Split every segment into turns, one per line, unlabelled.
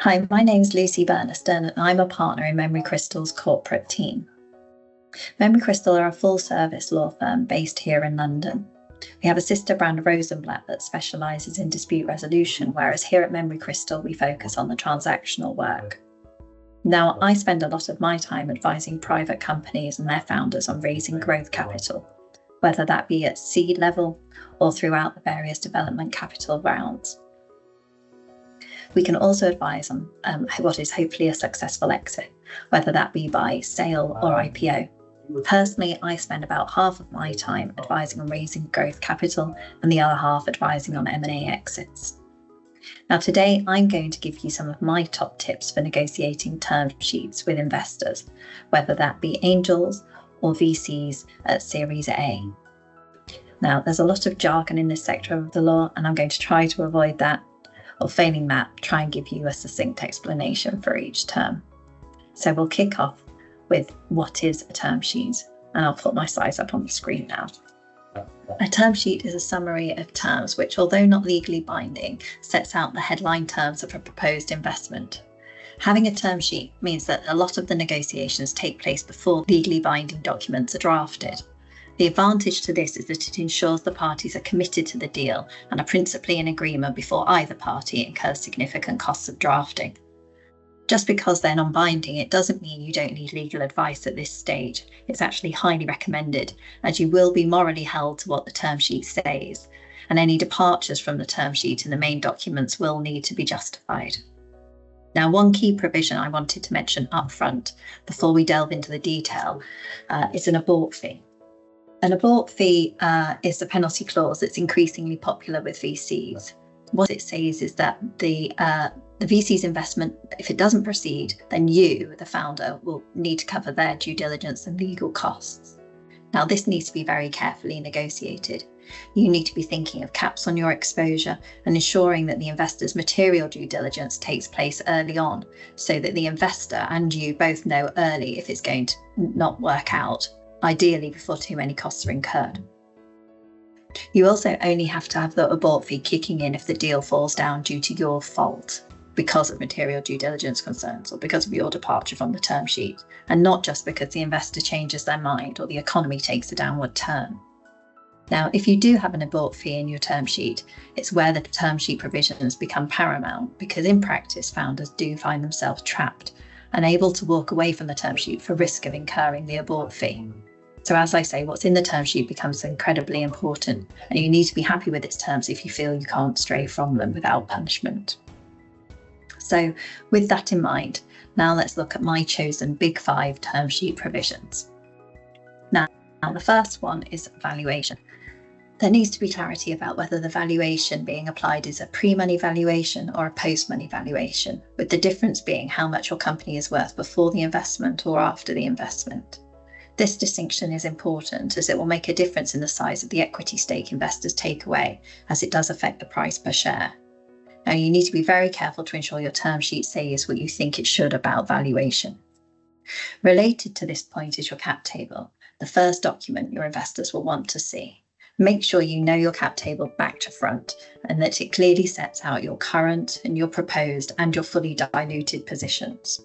Hi, my name's Lucie Burniston and I'm a partner in Memery Crystal's corporate team. Memery Crystal are a full-service law firm based here in London. We have a sister brand, Rosenblatt, that specialises in dispute resolution, whereas here at Memery Crystal we focus on the transactional work. Now, I spend a lot of my time advising private companies and their founders on raising growth capital, whether that be at seed level or throughout the various development capital rounds. We can also advise on what is hopefully a successful exit, whether that be by sale or IPO. Personally, I spend about half of my time advising on raising growth capital and the other half advising on M&A exits. Now today, I'm going to give you some of my top tips for negotiating term sheets with investors, whether that be angels or VCs at Series A. Now, there's a lot of jargon in this sector of the law, and I'm going to try to avoid that, or failing that, try and give you a succinct explanation for each term. So we'll kick off with what is a term sheet, and I'll put my slides up on the screen now. A term sheet is a summary of terms which, although not legally binding, sets out the headline terms of a proposed investment. Having a term sheet means that a lot of the negotiations take place before legally binding documents are drafted. The advantage to this is that it ensures the parties are committed to the deal and are principally in agreement before either party incurs significant costs of drafting. Just because they're non-binding, it doesn't mean you don't need legal advice at this stage. It's actually highly recommended, as you will be morally held to what the term sheet says, and any departures from the term sheet in the main documents will need to be justified. Now, one key provision I wanted to mention up front before we delve into the detail is an abort fee. An abort fee is a penalty clause that's increasingly popular with VCs. What it says is that the VC's investment, if it doesn't proceed, then you, the founder, will need to cover their due diligence and legal costs. Now, this needs to be very carefully negotiated. You need to be thinking of caps on your exposure and ensuring that the investor's material due diligence takes place early on, so that the investor and you both know early if it's going to not work out, ideally before too many costs are incurred. You also only have to have the abort fee kicking in if the deal falls down due to your fault, because of material due diligence concerns or because of your departure from the term sheet, and not just because the investor changes their mind or the economy takes a downward turn. Now, if you do have an abort fee in your term sheet, it's where the term sheet provisions become paramount, because in practice, founders do find themselves trapped, unable to walk away from the term sheet for risk of incurring the abort fee. So as I say, what's in the term sheet becomes incredibly important, and you need to be happy with its terms if you feel you can't stray from them without punishment. So with that in mind, now let's look at my chosen Big 5 term sheet provisions. Now the first one is valuation. There needs to be clarity about whether the valuation being applied is a pre-money valuation or a post-money valuation, with the difference being how much your company is worth before the investment or after the investment. This distinction is important as it will make a difference in the size of the equity stake investors take away, as it does affect the price per share. Now, you need to be very careful to ensure your term sheet says what you think it should about valuation. Related to this point is your cap table, the first document your investors will want to see. Make sure you know your cap table back to front and that it clearly sets out your current and your proposed and your fully diluted positions.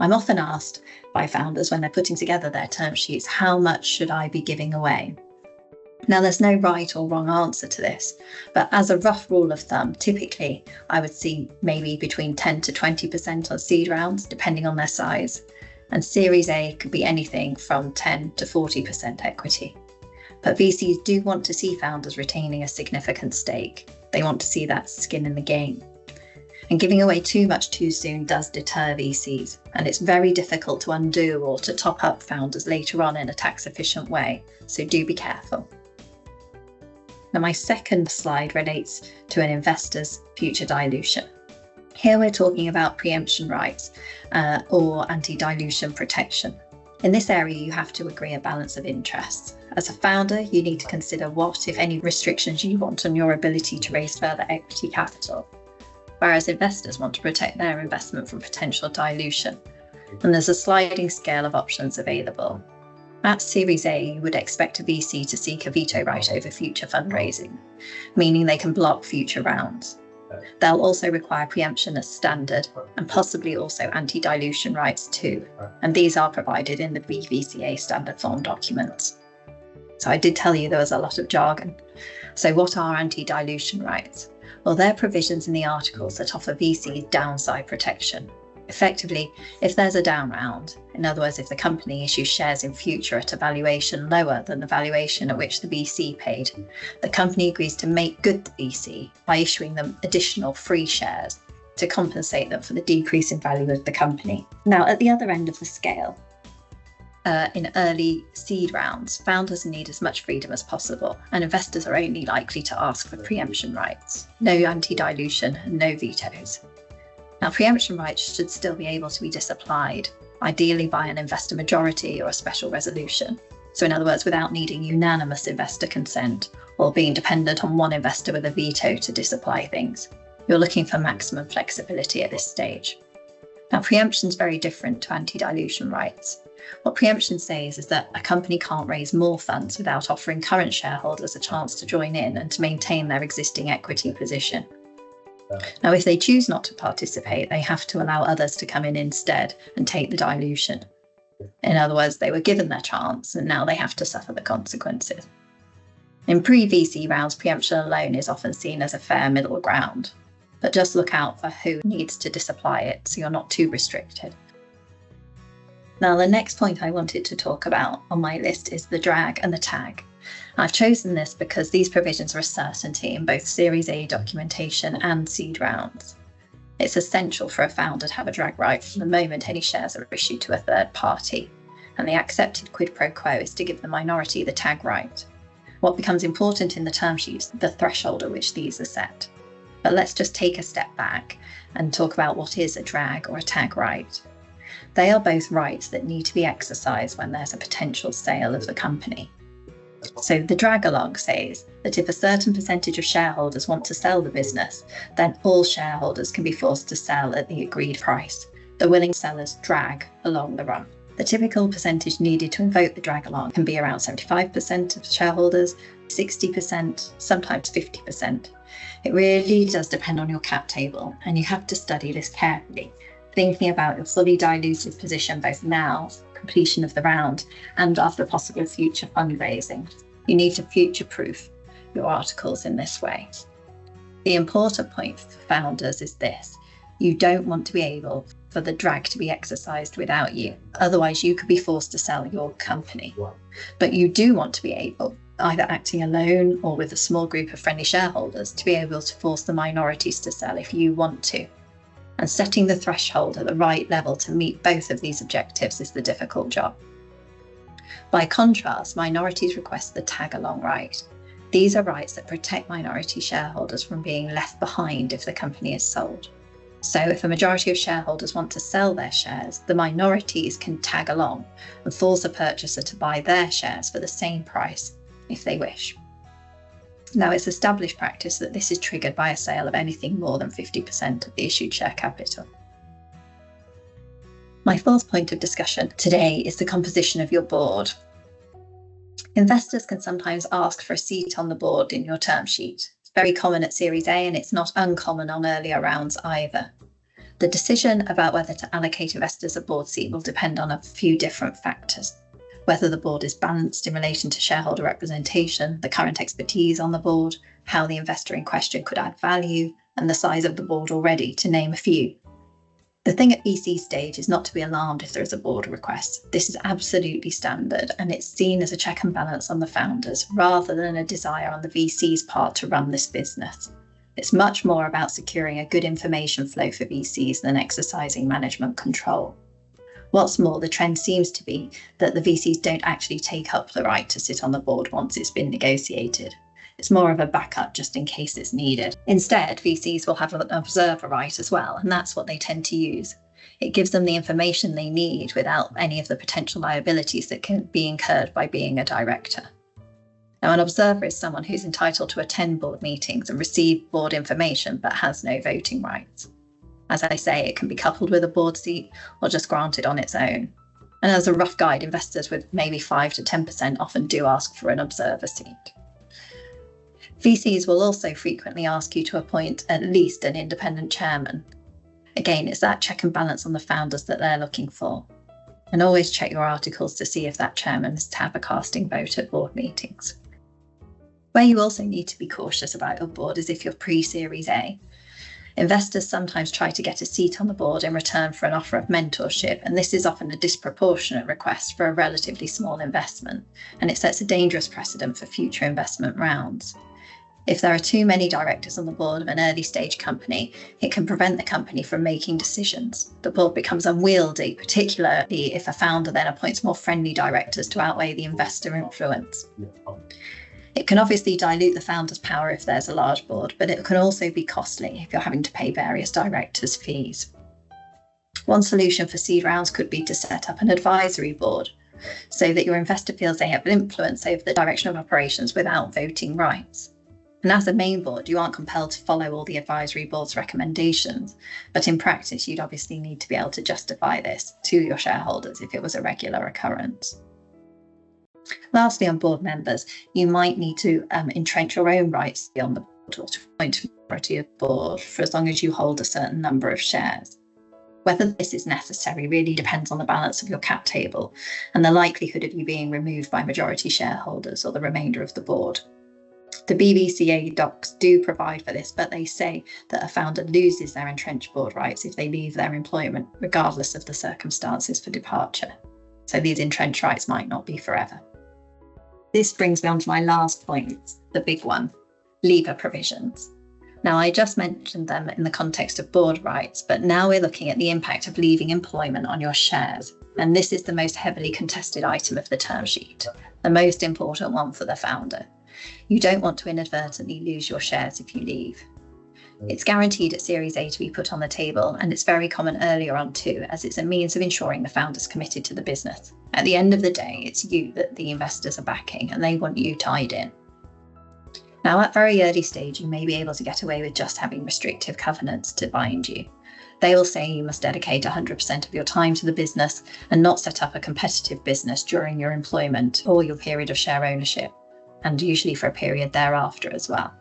I'm often asked by founders when they're putting together their term sheets, how much should I be giving away? Now, there's no right or wrong answer to this, but as a rough rule of thumb, typically I would see maybe between 10 to 20% on seed rounds, depending on their size, and Series A could be anything from 10 to 40% equity. But VCs do want to see founders retaining a significant stake. They want to see that skin in the game. And giving away too much too soon does deter VCs, and it's very difficult to undo or to top up founders later on in a tax-efficient way, so do be careful. Now, my second slide relates to an investor's future dilution. Here we're talking about preemption rights or anti-dilution protection. In this area, you have to agree a balance of interests. As a founder, you need to consider what, if any, restrictions you want on your ability to raise further equity capital, whereas investors want to protect their investment from potential dilution. And there's a sliding scale of options available. At Series A, you would expect a VC to seek a veto right over future fundraising, meaning they can block future rounds. They'll also require preemption as standard and possibly also anti-dilution rights too. And these are provided in the BVCA standard form documents. So I did tell you there was a lot of jargon. So what are anti-dilution rights? Well, they're provisions in the articles that offer VCs downside protection. Effectively, if there's a down round, in other words, if the company issues shares in future at a valuation lower than the valuation at which the VC paid, the company agrees to make good the VC by issuing them additional free shares to compensate them for the decrease in value of the company. Now, at the other end of the scale, in early seed rounds, founders need as much freedom as possible, and investors are only likely to ask for preemption rights, no anti-dilution and no vetoes. Now, preemption rights should still be able to be disapplied, ideally by an investor majority or a special resolution. So in other words, without needing unanimous investor consent or being dependent on one investor with a veto to disapply things. You're looking for maximum flexibility at this stage. Now, preemption is very different to anti-dilution rights. What preemption says is that a company can't raise more funds without offering current shareholders a chance to join in and to maintain their existing equity position. Now, if they choose not to participate, they have to allow others to come in instead and take the dilution. In other words, they were given their chance and now they have to suffer the consequences. In pre-VC rounds, preemption alone is often seen as a fair middle ground, but just look out for who needs to disapply it so you're not too restricted. Now, the next point I wanted to talk about on my list is the drag and the tag. I've chosen this because these provisions are a certainty in both Series A documentation and seed rounds. It's essential for a founder to have a drag right from the moment any shares are issued to a third party, and the accepted quid pro quo is to give the minority the tag right. What becomes important in the term sheet is the threshold at which these are set. But let's just take a step back and talk about what is a drag or a tag right. They are both rights that need to be exercised when there's a potential sale of the company. So the drag along says that if a certain percentage of shareholders want to sell the business, then all shareholders can be forced to sell at the agreed price. The willing sellers drag along the run. The typical percentage needed to invoke the drag along can be around 75% of shareholders, 60%, sometimes 50%. It really does depend on your cap table, and you have to study this carefully, thinking about your fully diluted position both now, completion of the round, and after possible future fundraising. You need to future-proof your articles in this way. The important point for founders is this: you don't want to be able for the drag to be exercised without you. Otherwise, you could be forced to sell your company. But you do want to be able, either acting alone or with a small group of friendly shareholders, to be able to force the minorities to sell if you want to. And setting the threshold at the right level to meet both of these objectives is the difficult job. By contrast, minorities request the tag-along right. These are rights that protect minority shareholders from being left behind if the company is sold. So if a majority of shareholders want to sell their shares, the minorities can tag along and force a purchaser to buy their shares for the same price if they wish. Now, it's established practice that this is triggered by a sale of anything more than 50% of the issued share capital. My fourth point of discussion today is the composition of your board. Investors can sometimes ask for a seat on the board in your term sheet. It's very common at Series A, and it's not uncommon on earlier rounds either. The decision about whether to allocate investors a board seat will depend on a few different factors. Whether the board is balanced in relation to shareholder representation, the current expertise on the board, how the investor in question could add value, and the size of the board already, to name a few. The thing at VC stage is not to be alarmed if there is a board request. This is absolutely standard, and it's seen as a check and balance on the founders rather than a desire on the VC's part to run this business. It's much more about securing a good information flow for VCs than exercising management control. What's more, the trend seems to be that the VCs don't actually take up the right to sit on the board once it's been negotiated. It's more of a backup just in case it's needed. Instead, VCs will have an observer right as well, and that's what they tend to use. It gives them the information they need without any of the potential liabilities that can be incurred by being a director. Now, an observer is someone who's entitled to attend board meetings and receive board information but has no voting rights. As I say, it can be coupled with a board seat or just granted on its own. And as a rough guide, investors with maybe 5 to 10% often do ask for an observer seat. VCs will also frequently ask you to appoint at least an independent chairman. Again, it's that check and balance on the founders that they're looking for. And always check your articles to see if that chairman is to have a casting vote at board meetings. Where you also need to be cautious about your board is if you're pre-Series A. Investors sometimes try to get a seat on the board in return for an offer of mentorship, and this is often a disproportionate request for a relatively small investment, and it sets a dangerous precedent for future investment rounds. If there are too many directors on the board of an early stage company, it can prevent the company from making decisions. The board becomes unwieldy, particularly if a founder then appoints more friendly directors to outweigh the investor influence. It can obviously dilute the founder's power if there's a large board, but it can also be costly if you're having to pay various directors' fees. One solution for seed rounds could be to set up an advisory board so that your investor feels they have influence over the direction of operations without voting rights. And as a main board, you aren't compelled to follow all the advisory board's recommendations, but in practice, you'd obviously need to be able to justify this to your shareholders if it was a regular occurrence. Lastly, on board members, you might need to entrench your own rights on the board or to appoint a majority of the board for as long as you hold a certain number of shares. Whether this is necessary really depends on the balance of your cap table and the likelihood of you being removed by majority shareholders or the remainder of the board. The BVCA docs do provide for this, but they say that a founder loses their entrenched board rights if they leave their employment, regardless of the circumstances for departure. So these entrenched rights might not be forever. This brings me on to my last point, the big one, leaver provisions. Now, I just mentioned them in the context of board rights, but now we're looking at the impact of leaving employment on your shares. And this is the most heavily contested item of the term sheet, the most important one for the founder. You don't want to inadvertently lose your shares if you leave. It's guaranteed at Series A to be put on the table, and it's very common earlier on too, as it's a means of ensuring the founder's committed to the business. At the end of the day, it's you that the investors are backing, and they want you tied in. Now, at very early stage, you may be able to get away with just having restrictive covenants to bind you. They will say you must dedicate 100% of your time to the business and not set up a competitive business during your employment or your period of share ownership, and usually for a period thereafter as well.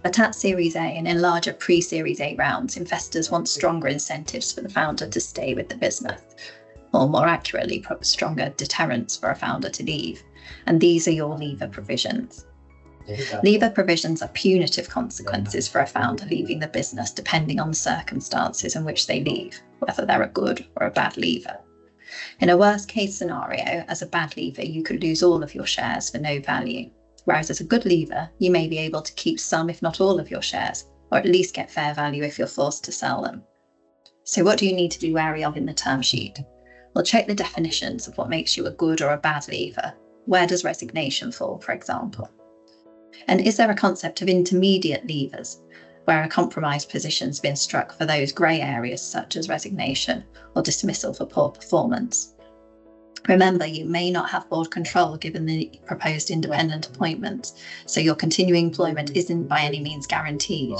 But at Series A and in larger pre-Series A rounds, investors want stronger incentives for the founder to stay with the business, or more accurately, stronger deterrents for a founder to leave. And these are your leaver provisions. Leaver provisions are punitive consequences for a founder leaving the business depending on the circumstances in which they leave, whether they're a good or a bad leaver. In a worst case scenario, as a bad leaver, you could lose all of your shares for no value. Whereas as a good leaver, you may be able to keep some, if not all of your shares, or at least get fair value if you're forced to sell them. So what do you need to be wary of in the term sheet? Well, check the definitions of what makes you a good or a bad leaver. Where does resignation fall, for example? And is there a concept of intermediate leavers, where a compromise position's been struck for those grey areas such as resignation or dismissal for poor performance? Remember, you may not have board control given the proposed independent appointments, so your continuing employment isn't by any means guaranteed.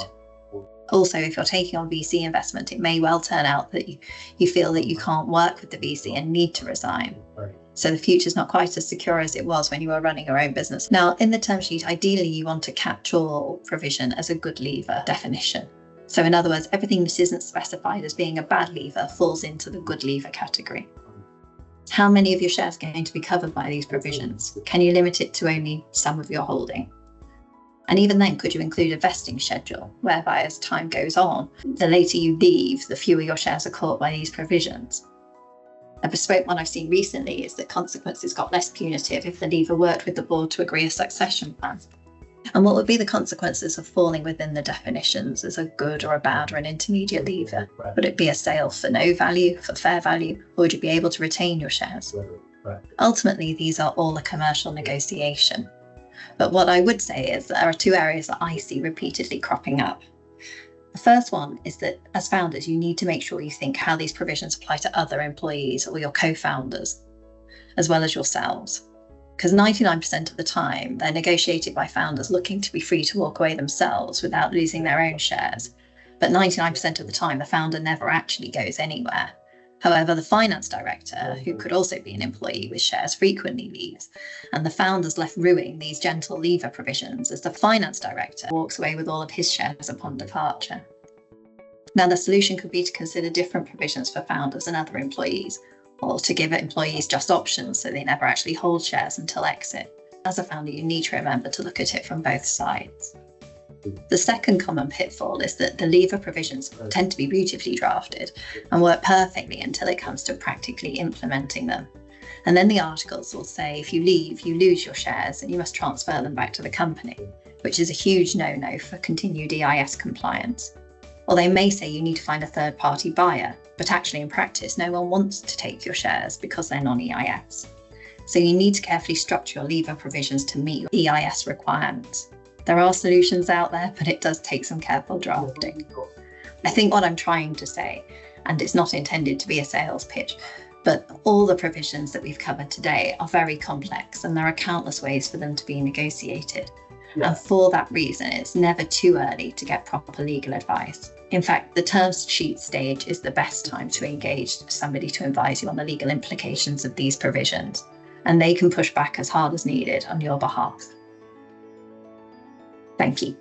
Also, if you're taking on VC investment, it may well turn out that you feel that you can't work with the VC and need to resign. So the future's not quite as secure as it was when you were running your own business. Now, in the term sheet, ideally you want a catch-all provision as a good leaver definition. So in other words, everything that isn't specified as being a bad leaver falls into the good leaver category. How many of your shares are going to be covered by these provisions? Can you limit it to only some of your holding? And even then, could you include a vesting schedule, whereby as time goes on, the later you leave, the fewer your shares are caught by these provisions? A bespoke one I've seen recently is that consequences got less punitive if the leaver worked with the board to agree a succession plan. And what would be the consequences of falling within the definitions as a good or a bad or an intermediate leaver? Would it be a sale for no value, for fair value, or would you be able to retain your shares? Ultimately, these are all a commercial negotiation. But what I would say is that there are two areas that I see repeatedly cropping up. The first one is that as founders, you need to make sure you think how these provisions apply to other employees or your co-founders, as well as yourselves. Because 99% of the time, they're negotiated by founders looking to be free to walk away themselves without losing their own shares. But 99% of the time, the founder never actually goes anywhere. However, the finance director, who could also be an employee with shares, frequently leaves, and the founder's left ruining these gentle leaver provisions as the finance director walks away with all of his shares upon departure. Now, the solution could be to consider different provisions for founders and other employees, or to give employees just options so they never actually hold shares until exit. As a founder, you need to remember to look at it from both sides. The second common pitfall is that the leaver provisions tend to be beautifully drafted and work perfectly until it comes to practically implementing them. And then the articles will say if you leave, you lose your shares and you must transfer them back to the company, which is a huge no-no for continued EIS compliance. Or they may say you need to find a third-party buyer, but actually in practice no one wants to take your shares because they're non-EIS. So you need to carefully structure your leaver provisions to meet your EIS requirements. There are solutions out there, but it does take some careful drafting. I think what I'm trying to say, and it's not intended to be a sales pitch, but all the provisions that we've covered today are very complex and there are countless ways for them to be negotiated. And for that reason, it's never too early to get proper legal advice. In fact, the terms sheet stage is the best time to engage somebody to advise you on the legal implications of these provisions, and they can push back as hard as needed on your behalf. Thank you.